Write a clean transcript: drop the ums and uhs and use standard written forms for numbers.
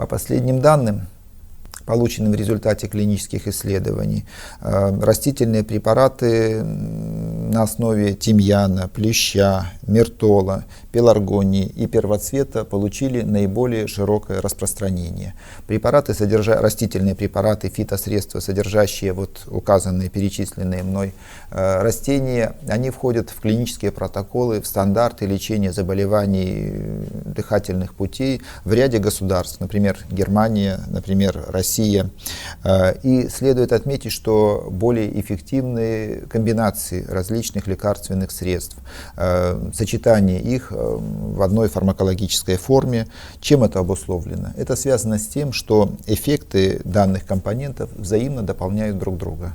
По последним данным, полученным в результате клинических исследований, растительные препараты на основе тимьяна, плюща, миртола, пеларгонии и первоцвета получили наиболее широкое распространение. Растительные препараты, фитосредства, содержащие указанные, перечисленные мной растения, они входят в клинические протоколы, в стандарты лечения заболеваний дыхательных путей в ряде государств, например, Германия, например, Россия. И следует отметить, что более эффективные комбинации различных лекарственных средств, сочетание их в одной фармакологической форме. Чем это обусловлено? Это связано с тем, что эффекты данных компонентов взаимно дополняют друг друга.